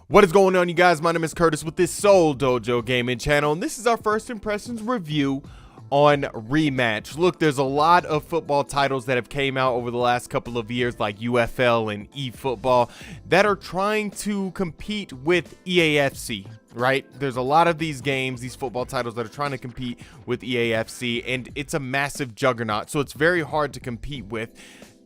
What is going on, you guys? My name is Curtis with this Seoul Dojo gaming channel, and this is our first impressions review on Rematch. Look, there's a lot of football titles that have came out over the last couple of years, like UFL and eFootball, that are trying to compete with EAFC, right? There's a lot of these games, these football titles that are trying to compete with EAFC, and it's a massive juggernaut, so it's very hard to compete with.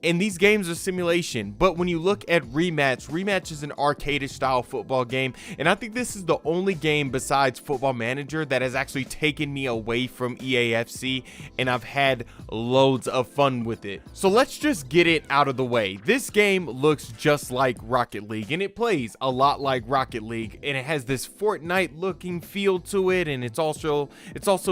And these games are simulation, but when you look at Rematch is an arcade-ish style football game, and I think this is the only game besides Football Manager that has actually taken me away from EAFC, and I've had loads of fun with it. So let's just get it out of the way. This game looks just like Rocket League, and it plays a lot like Rocket League, and it has this Fortnite-looking feel to it, and it's also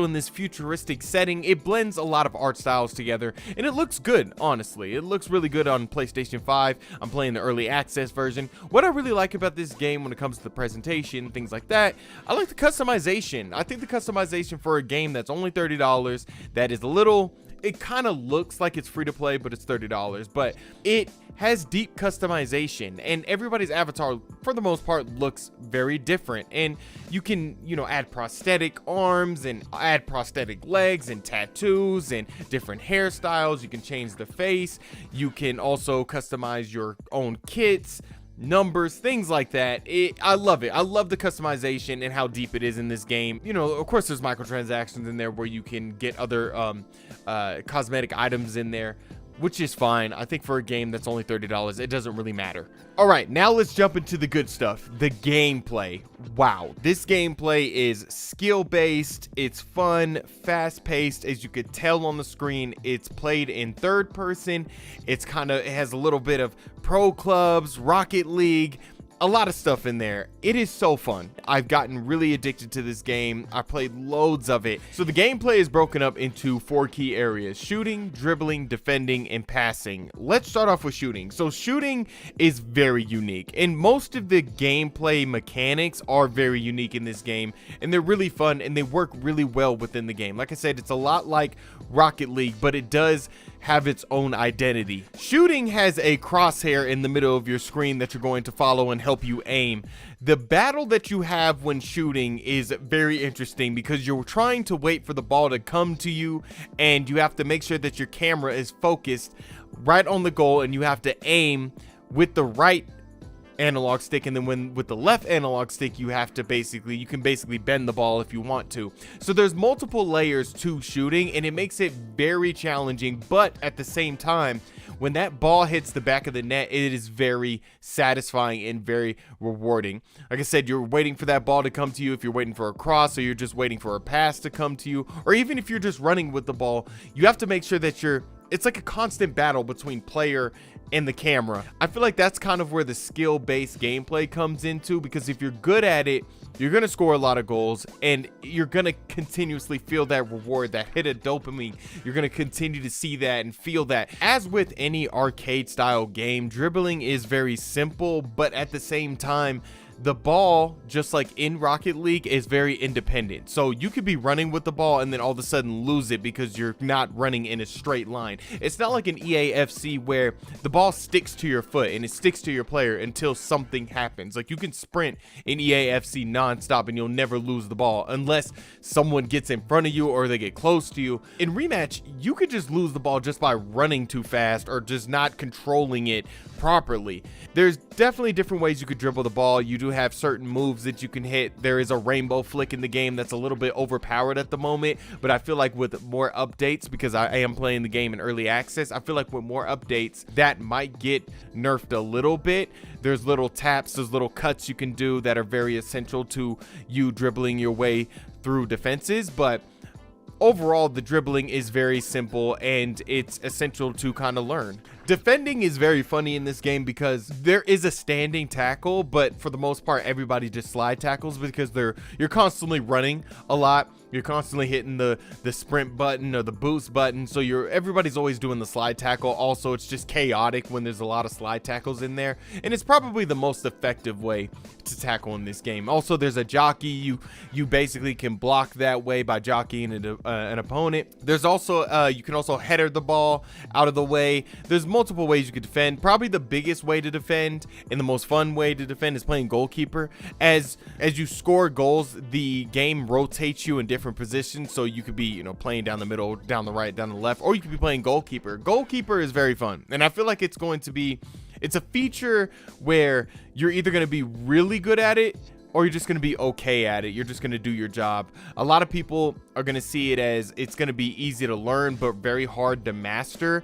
in this futuristic setting. It blends a lot of art styles together, and it looks good, honestly. It looks really good on PlayStation 5. I'm playing the early access version. What I really like about this game when it comes to the presentation, things like that, I like the customization. I think the customization for a game that's only $30, that is a little, it kind of looks like it's free to play, but it's $30, but it has deep customization, and everybody's avatar for the most part looks very different, and you can, add prosthetic arms and add prosthetic legs and tattoos and different hairstyles. You can change the face. You can also customize your own kits, numbers, things like that. I love it. I love the customization and how deep it is in this game. Of course there's microtransactions in there where you can get other cosmetic items in there, which is fine. I think for a game that's only $30, it doesn't really matter. All right, now let's jump into the good stuff, the gameplay. Wow, this gameplay is skill-based, it's fun, fast-paced. As you could tell on the screen, it's played in third person. It has a little bit of pro clubs, Rocket League, a lot of stuff in there. It is so fun. I've gotten really addicted to this game. I played loads of it. So the gameplay is broken up into 4 key areas: shooting, dribbling, defending, and passing. Let's start off with shooting. So shooting is very unique, and most of the gameplay mechanics are very unique in this game, and they're really fun, and they work really well within the game. Like I said, it's a lot like Rocket League, but it does have its own identity. Shooting has a crosshair in the middle of your screen that you're going to follow and help you aim. The battle that you have when shooting is very interesting because you're trying to wait for the ball to come to you, and you have to make sure that your camera is focused right on the goal, and you have to aim with the right analog stick, and then with the left analog stick you can basically bend the ball if you want to. So there's multiple layers to shooting, and it makes it very challenging, but at the same time, when that ball hits the back of the net, it is very satisfying and very rewarding. Like I said, you're waiting for that ball to come to you. If you're waiting for a cross, or you're just waiting for a pass to come to you, or even if you're just running with the ball, you have to make sure that it's like a constant battle between player and the camera. I feel like that's kind of where the skill-based gameplay comes into, because if you're good at it, you're going to score a lot of goals, and you're going to continuously feel that reward, that hit of dopamine. You're going to continue to see that and feel that. As with any arcade style game, dribbling is very simple, but at the same time, the ball, just like in Rocket League, is very independent. So you could be running with the ball and then all of a sudden lose it because you're not running in a straight line. It's not like an EAFC where the ball sticks to your foot and it sticks to your player until something happens. Like, you can sprint in EAFC nonstop and you'll never lose the ball unless someone gets in front of you or they get close to you. In Rematch, you could just lose the ball just by running too fast or just not controlling it properly. There's definitely different ways you could dribble the ball. You do have certain moves that you can hit. There is a rainbow flick in the game that's a little bit overpowered at the moment, but I feel like with more updates, because I am playing the game in early access, I feel like with more updates that might get nerfed a little bit. There's little taps, there's little cuts you can do that are very essential to you dribbling your way through defenses, but overall the dribbling is very simple and it's essential to kind of learn. Defending is very funny in this game because there is a standing tackle, but for the most part everybody just slide tackles because you're constantly running a lot. You're constantly hitting the sprint button or the boost button, so everybody's always doing the slide tackle. Also, it's just chaotic when there's a lot of slide tackles in there, and it's probably the most effective way to tackle in this game. Also, there's a jockey. You basically can block that way by jockeying an opponent. There's also you can also header the ball out of the way. There's multiple ways you could defend. Probably the biggest way to defend and the most fun way to defend is playing goalkeeper. As you score goals, the game rotates you in different positions, so you could be, you know, playing down the middle, down the right, down the left, or you could be playing goalkeeper. Goalkeeper is very fun, and I feel like it's a feature where you're either going to be really good at it or you're just going to be okay at it. You're just going to do your job. A lot of people are going to see it as it's going to be easy to learn but very hard to master,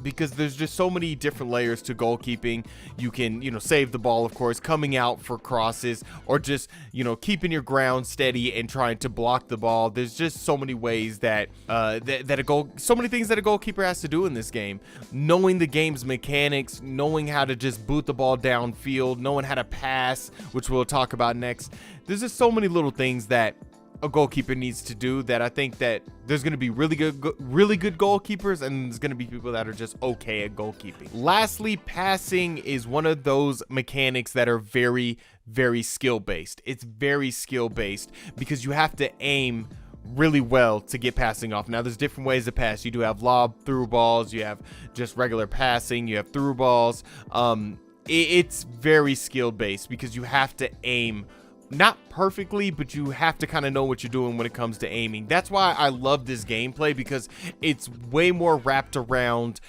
because there's just so many different layers to goalkeeping. You can, you know, save the ball, of course, coming out for crosses, or just, you know, keeping your ground steady and trying to block the ball. There's just so many ways that so many things that a goalkeeper has to do in this game. Knowing the game's mechanics, knowing how to just boot the ball downfield, knowing how to pass, which we'll talk about next. There's just so many little things that a goalkeeper needs to do that I think that there's going to be really good goalkeepers, and there's going to be people that are just okay at goalkeeping. Lastly, passing is one of those mechanics that are very, very skill based. It's very skill based because you have to aim really well to get passing off. Now, there's different ways to pass. You do have lob through balls, you have just regular passing, you have through balls. It's very skill based because you have to aim not perfectly, but you have to kind of know what you're doing when it comes to aiming. That's why I love this gameplay, because it's way more wrapped around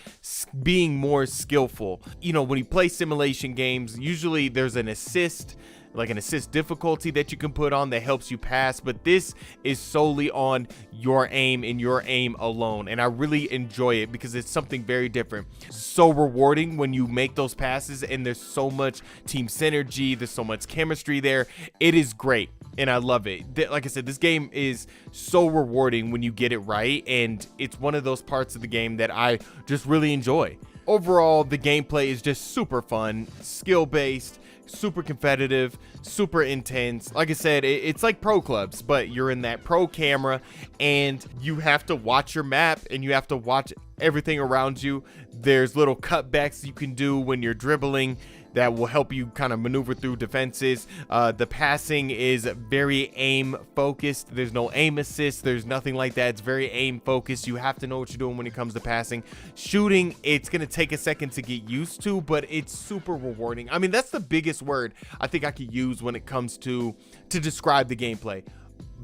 being more skillful. You know, when you play simulation games, usually there's an assist, like an assist difficulty that you can put on that helps you pass, but this is solely on your aim and your aim alone, and I really enjoy it because it's something very different. So rewarding when you make those passes, and there's so much team synergy, there's so much chemistry there. It is great, and I love it. Like I said, this game is so rewarding when you get it right, and it's one of those parts of the game that I just really enjoy. Overall, the gameplay is just super fun, skill-based, super competitive, super intense. Like I said, it's like pro clubs, but you're in that pro camera and you have to watch your map and you have to watch everything around you. There's little cutbacks you can do when you're dribbling that will help you kind of maneuver through defenses. The passing is very aim focused. There's no aim assist. There's nothing like that. It's very aim focused. You have to know what you're doing when it comes to passing. Shooting, it's going to take a second to get used to, but it's super rewarding. I mean, that's the biggest word I think I could use when it comes to describe the gameplay.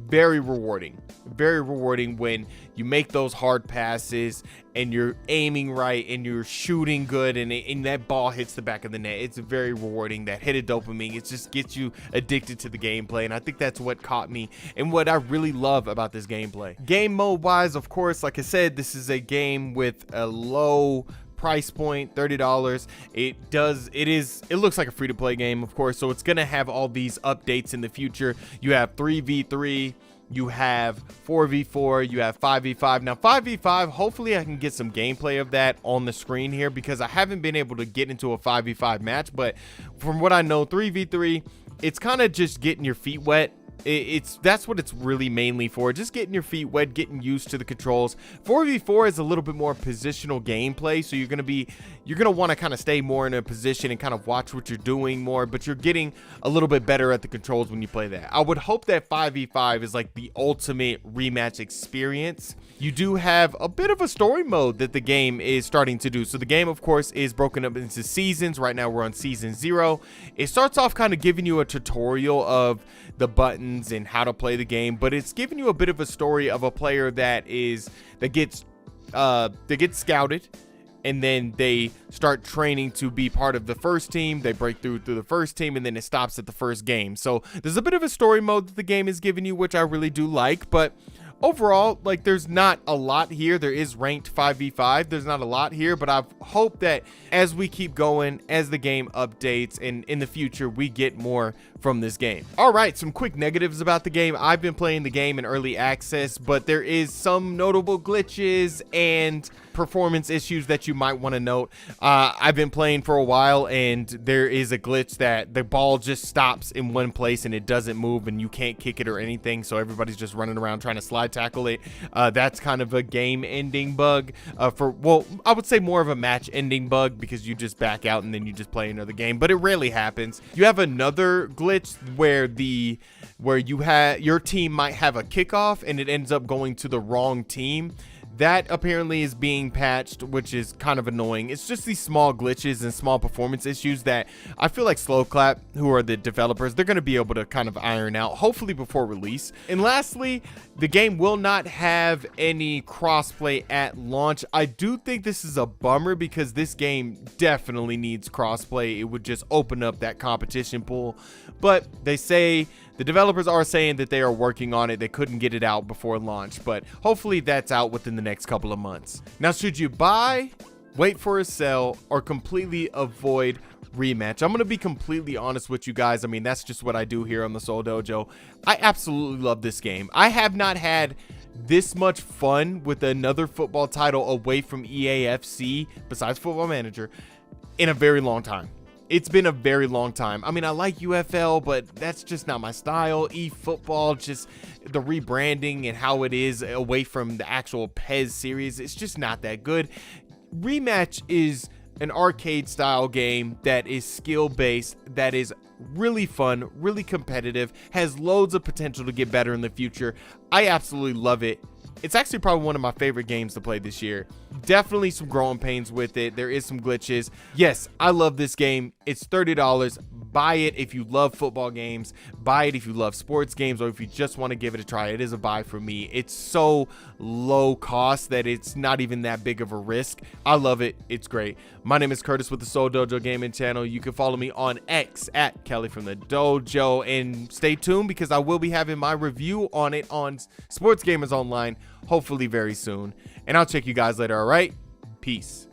Very rewarding when you make those hard passes and you're aiming right and you're shooting good, and that ball hits the back of the net. It's very rewarding. That hit of dopamine, it just gets you addicted to the gameplay, and I think that's what caught me and what I really love about this gameplay. Game mode wise, of course, like I said, this is a game with a low price point, $30. It looks like a free-to-play game, of course, so it's gonna have all these updates in the future. You have 3v3, you have 4v4, you have 5v5. Now 5v5, hopefully I can get some gameplay of that on the screen here, because I haven't been able to get into a 5v5 match. But from what I know, 3v3, it's kind of just getting your feet wet. That's what it's really mainly for, just getting your feet wet, getting used to the controls. 4v4 is a little bit more positional gameplay, so you're gonna want to kind of stay more in a position and kind of watch what you're doing more, but you're getting a little bit better at the controls when you play that. I would hope that 5v5 is like the ultimate rematch experience. You do have a bit of a story mode that the game is starting to do. So the game, of course, is broken up into seasons. Right now we're on season 0. It starts off kind of giving you a tutorial of the buttons and how to play the game, but it's giving you a bit of a story of a player that gets scouted, and then they start training to be part of the first team. They break through the first team, and then it stops at the first game. So there's a bit of a story mode that the game is giving you, which I really do like. But overall, like, there's not a lot here. There is ranked 5v5. There's not a lot here, but I hope that as we keep going, as the game updates, and in the future, we get more from this game. All right, some quick negatives about the game. I've been playing the game in early access, but there is some notable glitches and performance issues that you might want to note. I've been playing for a while, and there is a glitch that the ball just stops in one place and it doesn't move, and you can't kick it or anything, so everybody's just running around trying to slide tackle it. That's kind of a game ending bug, well, I would say more of a match ending bug, because you just back out and then you just play another game, but it rarely happens. You have another glitch where your team might have a kickoff and it ends up going to the wrong team. That apparently is being patched, which is kind of annoying. It's just these small glitches and small performance issues that I feel like Sloclaps, who are the developers, they're going to be able to kind of iron out, hopefully before release. And lastly, the game will not have any crossplay at launch. I do think this is a bummer because this game definitely needs crossplay. It would just open up that competition pool. But they say, the developers are saying that they are working on it. They couldn't get it out before launch, but hopefully that's out within the next couple of months. Now, should you buy, wait for a sell, or completely avoid Rematch? I'm going to be completely honest with you guys. I mean, that's just what I do here on the Seoul Dojo. I absolutely love this game. I have not had this much fun with another football title away from EAFC, besides Football Manager, in a very long time. It's been a very long time. I mean, I like UFL, but that's just not my style. eFootball, just the rebranding and how it is away from the actual PES series, it's just not that good. Rematch is an arcade style game that is skill based, that is really fun, really competitive, has loads of potential to get better in the future. I absolutely love it. It's actually probably one of my favorite games to play this year. Definitely some growing pains with it. There is some glitches. Yes, I love this game. It's $30. Buy it if you love football games. Buy it if you love sports games, or if you just want to give it a try. It is a buy for me. It's so low cost that it's not even that big of a risk. I love it. It's great. My name is Curtis with the Seoul Dojo Gaming Channel. You can follow me on X at Kelly from the Dojo, and stay tuned because I will be having my review on it on Sports Gamers Online hopefully very soon. And I'll check you guys later. All right, peace.